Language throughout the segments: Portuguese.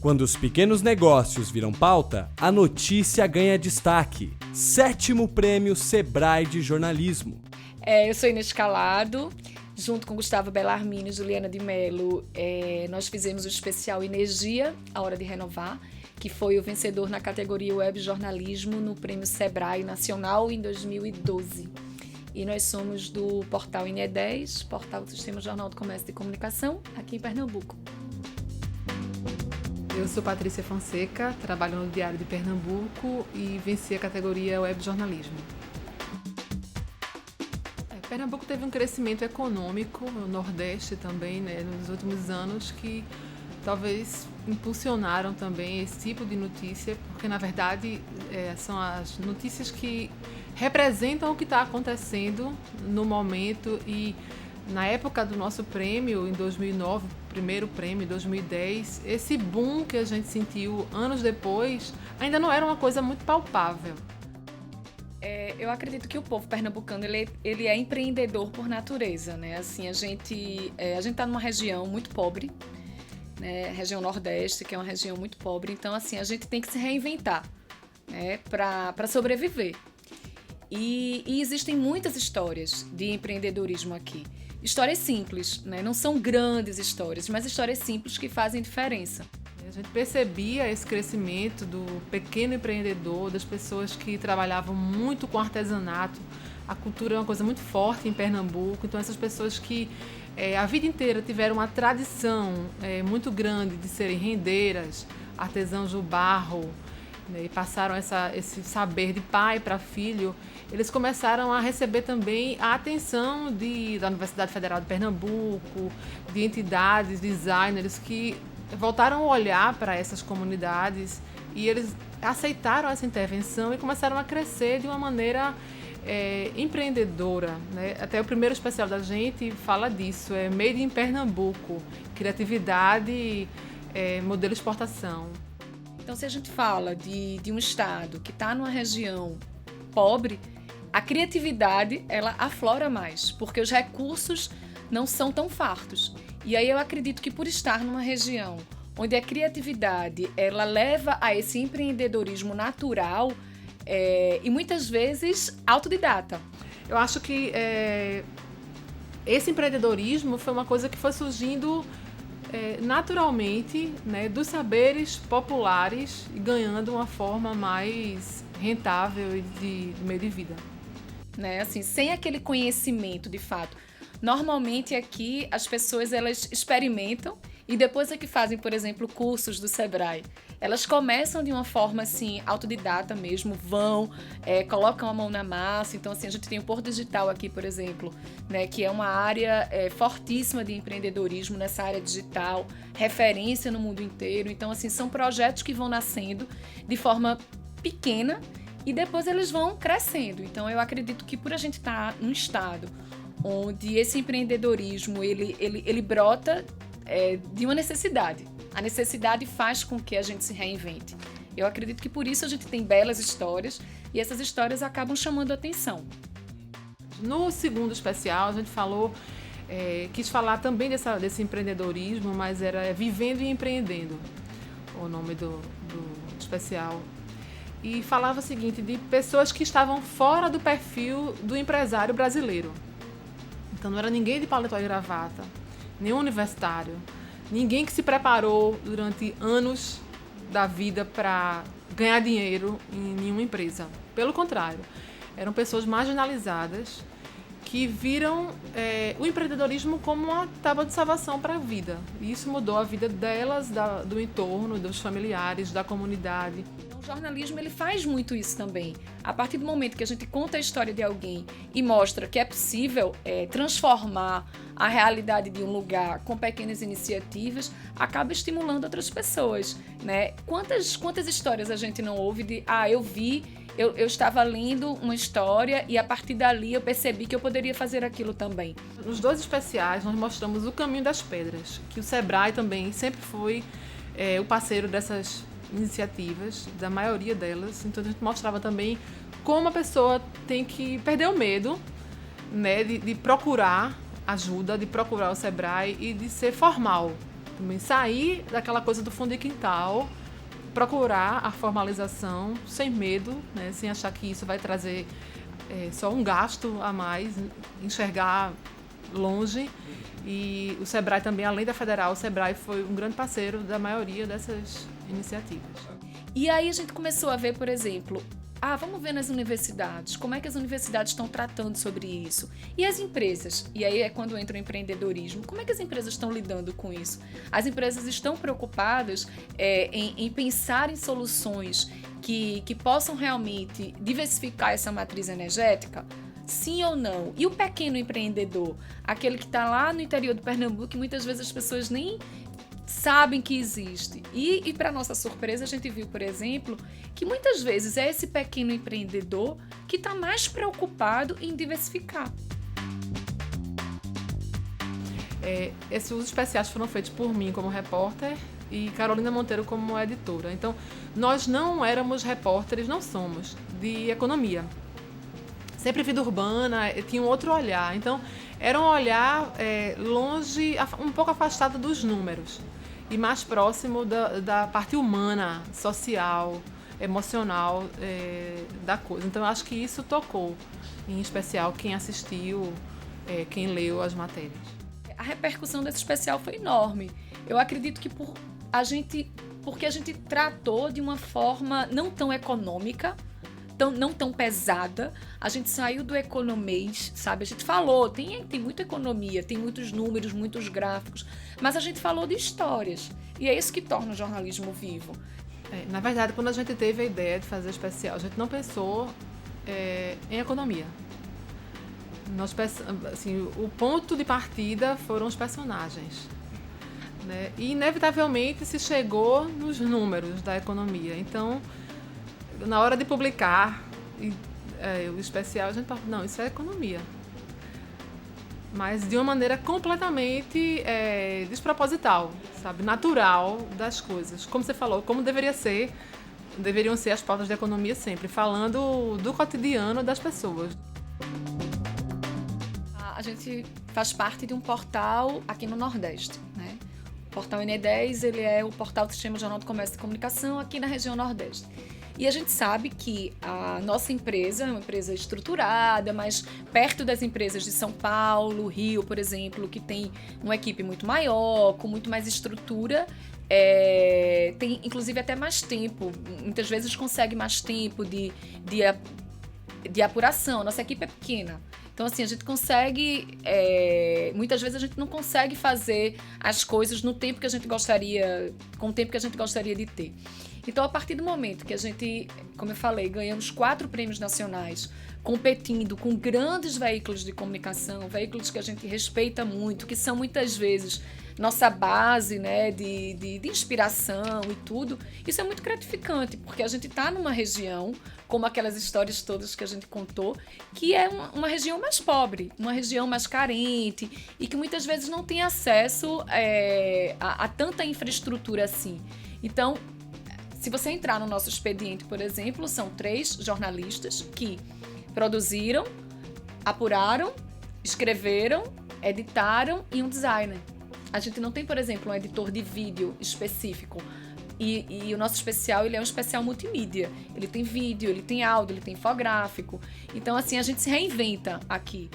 Quando os pequenos negócios viram pauta, a notícia ganha destaque. 7º Prêmio Sebrae de Jornalismo. Eu sou Inês Calado, junto com Gustavo Bellarmino e Juliana de Mello, nós fizemos o especial Energia, A Hora de Renovar, que foi o vencedor na categoria Web Jornalismo no Prêmio Sebrae Nacional em 2012. E nós somos do portal INE10, portal do Sistema Jornal do Comércio e Comunicação, aqui em Pernambuco. Eu sou Patrícia Fonseca, trabalho no Diário de Pernambuco e venci a categoria Web Jornalismo. Pernambuco teve um crescimento econômico, no Nordeste também, nos últimos anos, que talvez impulsionaram também esse tipo de notícia, porque na verdade são as notícias que representam o que está acontecendo no momento. E na época do nosso prêmio, em 2009, primeiro prêmio, em 2010, esse boom que a gente sentiu anos depois ainda não era uma coisa muito palpável. Eu acredito que o povo pernambucano ele é empreendedor por natureza, né? Assim, a gente está numa região muito pobre, né? Região Nordeste, que é uma região muito pobre, então assim, a gente tem que se reinventar, né? Para sobreviver. E existem muitas histórias de empreendedorismo aqui. Histórias simples, né? Não são grandes histórias, mas histórias simples que fazem diferença. A gente percebia esse crescimento do pequeno empreendedor, das pessoas que trabalhavam muito com artesanato. A cultura é uma coisa muito forte em Pernambuco, então essas pessoas que a vida inteira tiveram uma tradição muito grande de serem rendeiras, artesãos do barro, né, e passaram esse saber de pai para filho, eles começaram a receber também a atenção da Universidade Federal de Pernambuco, de entidades, designers que voltaram a olhar para essas comunidades e eles aceitaram essa intervenção e começaram a crescer de uma maneira empreendedora, né? Até o primeiro especial da gente fala disso, Made in Pernambuco, criatividade, modelo exportação. Então, se a gente fala de um estado que está numa região pobre, a criatividade ela aflora mais, porque os recursos não são tão fartos. E aí eu acredito que por estar numa região onde a criatividade ela leva a esse empreendedorismo natural e muitas vezes autodidata. Eu acho que esse empreendedorismo foi uma coisa que foi surgindo naturalmente, né, dos saberes populares e ganhando uma forma mais rentável de meio de vida. Né? Assim, sem aquele conhecimento de fato. Normalmente aqui as pessoas elas experimentam e depois é que fazem, por exemplo, cursos do Sebrae. Elas começam de uma forma assim, autodidata mesmo, colocam a mão na massa. Então assim, a gente tem o Porto Digital aqui, por exemplo, né, que é uma área fortíssima de empreendedorismo nessa área digital, referência no mundo inteiro. Então assim, são projetos que vão nascendo de forma pequena e depois eles vão crescendo. Então eu acredito que por a gente estar num estado onde esse empreendedorismo ele brota de uma necessidade. A necessidade faz com que a gente se reinvente. Eu acredito que por isso a gente tem belas histórias e essas histórias acabam chamando a atenção. No segundo especial a gente quis falar também desse empreendedorismo, mas era Vivendo e Empreendendo, o nome do especial. E falava o seguinte, de pessoas que estavam fora do perfil do empresário brasileiro. Então não era ninguém de paletó e gravata, nenhum universitário, ninguém que se preparou durante anos da vida para ganhar dinheiro em nenhuma empresa. Pelo contrário, eram pessoas marginalizadas que viram o empreendedorismo como uma tábua de salvação para a vida. E isso mudou a vida delas, do entorno, dos familiares, da comunidade. O jornalismo ele faz muito isso também. A partir do momento que a gente conta a história de alguém e mostra que é possível transformar a realidade de um lugar com pequenas iniciativas, acaba estimulando outras pessoas, né? Quantas histórias a gente não ouve de eu estava lendo uma história e a partir dali eu percebi que eu poderia fazer aquilo também. Nos dois especiais nós mostramos o caminho das pedras, que o Sebrae também sempre foi o parceiro dessas iniciativas, da maioria delas. Então a gente mostrava também como a pessoa tem que perder o medo, né, de procurar ajuda, de procurar o Sebrae e de ser formal, Também sair daquela coisa do fundo de quintal, procurar a formalização sem medo, né? Sem achar que isso vai trazer só um gasto a mais, enxergar longe. E o SEBRAE também, além da Federal, o SEBRAE foi um grande parceiro da maioria dessas iniciativas. E aí a gente começou a ver, por exemplo, vamos ver nas universidades, como é que as universidades estão tratando sobre isso. E as empresas? E aí é quando entra o empreendedorismo. Como é que as empresas estão lidando com isso? As empresas estão preocupadas em pensar em soluções que possam realmente diversificar essa matriz energética? Sim ou não? E o pequeno empreendedor? Aquele que está lá no interior do Pernambuco e muitas vezes as pessoas nem sabem que existe. E para nossa surpresa, a gente viu, por exemplo, que muitas vezes é esse pequeno empreendedor que está mais preocupado em diversificar. Esses usos especiais foram feitos por mim como repórter e Carolina Monteiro como editora. Então, nós não éramos repórteres, não somos, de economia. Sempre vida urbana, tinha um outro olhar. Então, era um olhar longe, um pouco afastado dos números e mais próximo da parte humana, social, emocional da coisa. Então, eu acho que isso tocou, em especial, quem assistiu, quem leu as matérias. A repercussão desse especial foi enorme. Eu acredito que porque a gente tratou de uma forma não tão econômica, não tão pesada, a gente saiu do economês, sabe? A gente falou, tem muita economia, tem muitos números, muitos gráficos, mas a gente falou de histórias, e é isso que torna o jornalismo vivo. Na verdade, quando a gente teve a ideia de fazer especial, a gente não pensou em economia. Assim, o ponto de partida foram os personagens, né? E, inevitavelmente, se chegou nos números da economia. Então, na hora de publicar o especial, a gente fala, não, isso é economia. Mas de uma maneira completamente desproposital, sabe? Natural das coisas. Como você falou, como deveriam ser as pautas de economia sempre, falando do cotidiano das pessoas. A gente faz parte de um portal aqui no Nordeste, né? O portal NE10, ele é o portal do Sistema Jornal do Comércio e Comunicação aqui na região Nordeste. E a gente sabe que a nossa empresa é uma empresa estruturada, mas perto das empresas de São Paulo, Rio, por exemplo, que tem uma equipe muito maior, com muito mais estrutura, tem inclusive até mais tempo, muitas vezes consegue mais tempo de apuração. A nossa equipe é pequena. Então, assim, a gente consegue... muitas vezes a gente não consegue fazer as coisas no tempo que a gente gostaria, com o tempo que a gente gostaria de ter. Então, a partir do momento que a gente, como eu falei, ganhamos 4 prêmios nacionais, competindo com grandes veículos de comunicação, veículos que a gente respeita muito, que são muitas vezes nossa base, né, de inspiração e tudo, isso é muito gratificante, porque a gente está numa região, como aquelas histórias todas que a gente contou, que é uma região mais pobre, uma região mais carente e que muitas vezes não tem acesso a tanta infraestrutura assim. Então, se você entrar no nosso expediente, por exemplo, são 3 jornalistas que produziram, apuraram, escreveram, editaram e um designer. A gente não tem, por exemplo, um editor de vídeo específico. E o nosso especial, ele é um especial multimídia. Ele tem vídeo, ele tem áudio, ele tem infográfico. Então, assim, a gente se reinventa aqui.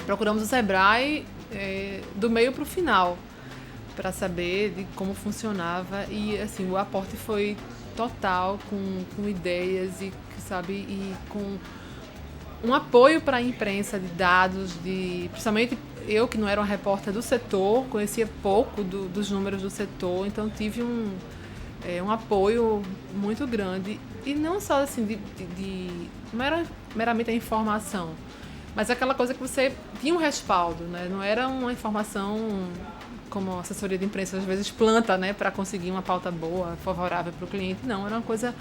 Procuramos o SEBRAE do meio para o final, para saber de como funcionava. E, assim, o aporte foi total, com ideias e com um apoio para a imprensa de dados, principalmente eu, que não era uma repórter do setor, conhecia pouco dos números do setor, então tive um apoio muito grande. E não só assim, não era meramente a informação, mas aquela coisa que você tinha um respaldo, né? Não era uma informação como a assessoria de imprensa às vezes planta, né, para conseguir uma pauta boa, favorável para o cliente. Não, era uma coisa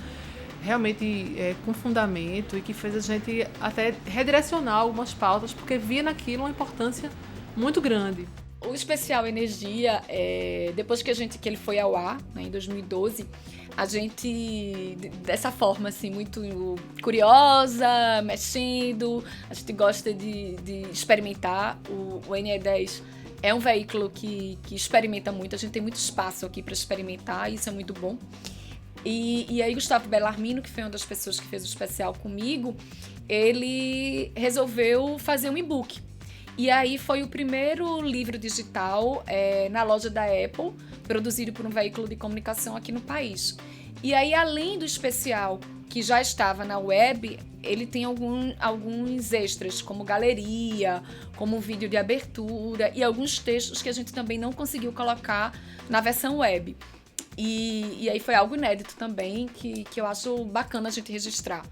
realmente com fundamento e que fez a gente até redirecionar algumas pautas, porque via naquilo uma importância muito grande. O especial Energia, depois que ele foi ao ar, né, em 2012, a gente, dessa forma, assim, muito curiosa, mexendo, a gente gosta de experimentar. O NE10 É um veículo que experimenta muito, a gente tem muito espaço aqui para experimentar, isso é muito bom. E aí Gustavo Bellarmino, que foi uma das pessoas que fez o especial comigo, ele resolveu fazer um e-book. E aí foi o primeiro livro digital na loja da Apple, produzido por um veículo de comunicação aqui no país. E aí, além do especial que já estava na web, ele tem alguns extras, como galeria, como um vídeo de abertura e alguns textos que a gente também não conseguiu colocar na versão web. E aí foi algo inédito também, que eu acho bacana a gente registrar.